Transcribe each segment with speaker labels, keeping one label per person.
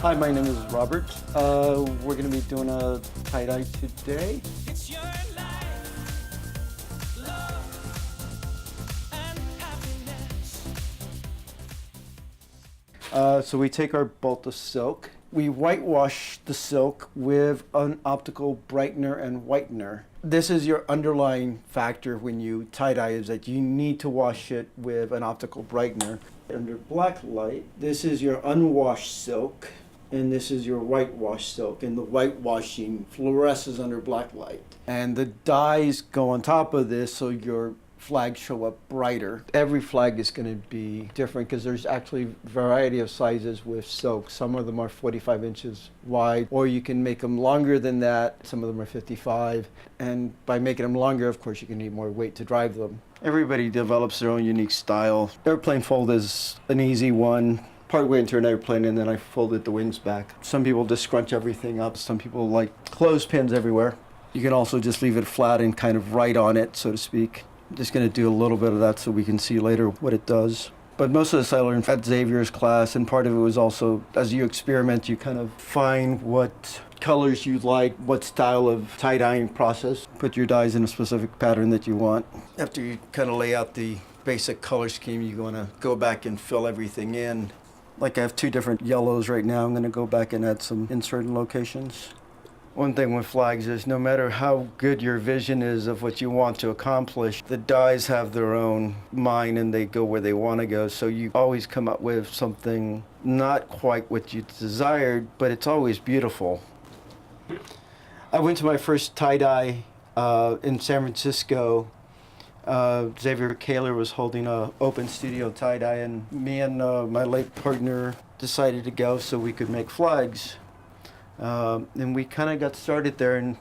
Speaker 1: Hi, my name is Robert. We're going to be doing a tie-dye today.
Speaker 2: It's your life, love, and happiness.
Speaker 1: So we take our bolt of silk. We whitewash the silk with an optical brightener and whitener. This is your underlying factor when you tie-dye, is that you need to wash it with an optical brightener. Under black light, this is your unwashed silk, and this is your whitewashed silk, and the whitewashing fluoresces under black light. And the dyes go on top of this, so your flags show up brighter. Every flag is going to be different because there's actually a variety of sizes with silk. Some of them are 45 inches wide, or you can make them longer than that. Some of them are 55. And by making them longer, of course, you can need more weight to drive them. Everybody develops their own unique style. Airplane fold is an easy one. Partway into an airplane, and then I folded the wings back. Some people just scrunch everything up. Some people like clothespins everywhere. You can also just leave it flat and kind of write on it, so to speak. I'm just going to do a little bit of that so we can see later what it does. But most of this I learned at Xavier's class, and part of it was also, as you experiment, you kind of find what colors you like, what style of tie-dyeing process. Put your dyes in a specific pattern that you want. After you kind of lay out the basic color scheme, you want to go back and fill everything in. Like I have two different yellows right now. I'm going to go back and add some in certain locations. One thing with flags is no matter how good your vision is of what you want to accomplish, the dyes have their own mind and they go where they want to go. So you always come up with something not quite what you desired, but it's always beautiful. I went to my first tie-dye in San Francisco. Xavier Caylor was holding an open studio tie-dye, and me and my late partner decided to go so we could make flags. And we kind of got started there, and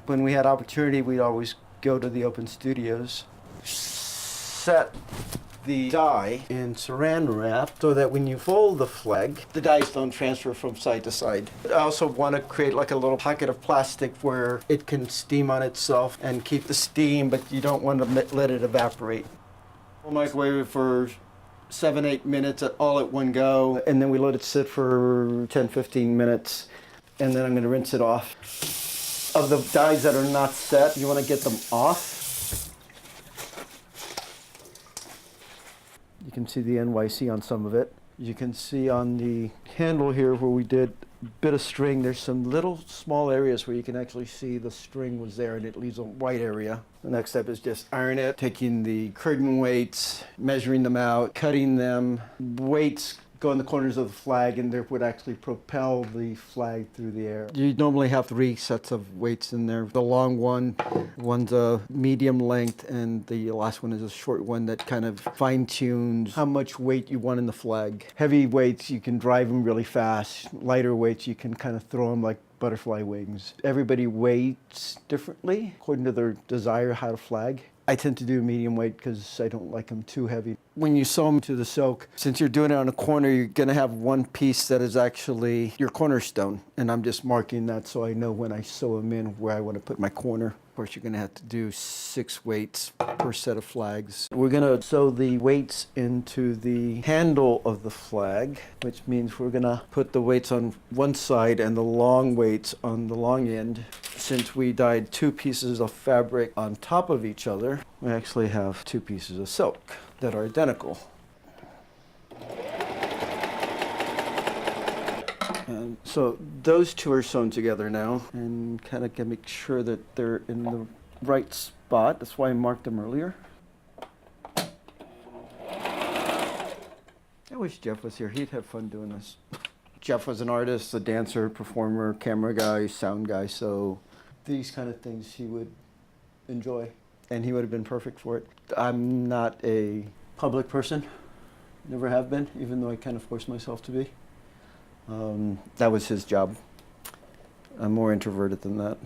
Speaker 1: when we had opportunity, we'd always go to the open studios. Set the dye in saran wrap so that when you fold the flag, the dyes don't transfer from side to side. I also want to create like a little pocket of plastic where it can steam on itself and keep the steam, but you don't want to let it evaporate. We'll microwave it for 7-8 minutes all at one go, and then we let it sit for 10-15 minutes, and then I'm going to rinse it off. Of the dyes that are not set, you want to get them off. You can see the NYC on some of it. You can see on the handle here where we did a bit of string, there's some little small areas where you can actually see the string was there and it leaves a white area. The next step is just iron it, taking the curtain weights, measuring them out, cutting them. Weights go in the corners of the flag and they would actually propel the flag through the air. You normally have 3 sets of weights in there. The long one's a medium length, and the last one is a short one that kind of fine-tunes how much weight you want in the flag. Heavy weights, you can drive them really fast. Lighter weights, you can kind of throw them like butterfly wings. Everybody weights differently according to their desire how to flag. I tend to do medium weight because I don't like them too heavy. When you sew them to the silk, since you're doing it on a corner, you're going to have one piece that is actually your cornerstone. And I'm just marking that so I know when I sew them in where I want to put my corner. Of course, you're going to have to do 6 weights per set of flags. We're going to sew the weights into the handle of the flag, which means we're going to put the weights on one side and the long weights on the long end. Since we dyed 2 pieces of fabric on top of each other, we actually have 2 pieces of silk that are identical. And so those 2 are sewn together now, and kind of can make sure that they're in the right spot. That's why I marked them earlier. I wish Jeff was here. He'd have fun doing this. Jeff was an artist, a dancer, performer, camera guy, sound guy, so these kind of things he would enjoy, and he would have been perfect for it. I'm not a public person, never have been, even though I kind of forced myself to be. That was his job. I'm more introverted than that.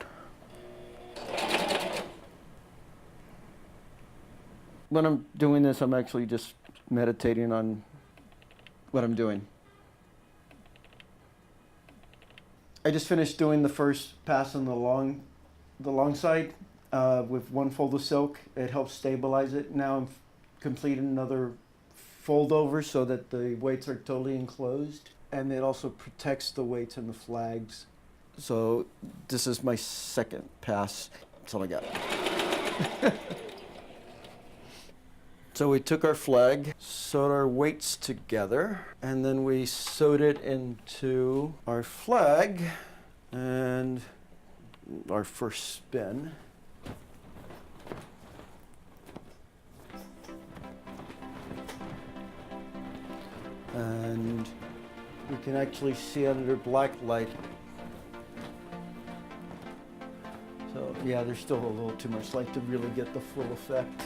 Speaker 1: When I'm doing this, I'm actually just meditating on what I'm doing. I just finished doing the first pass on the long side with 1 fold of silk. It helps stabilize it. Now I'm completing another fold over so that the weights are totally enclosed. and it also protects the weights and the flags. So this is my second pass. That's all I got. So we took our flag, sewed our weights together, and then we sewed it into our flag and our first spin. And we can actually see under black light. So yeah, there's still a little too much light to really get the full effect.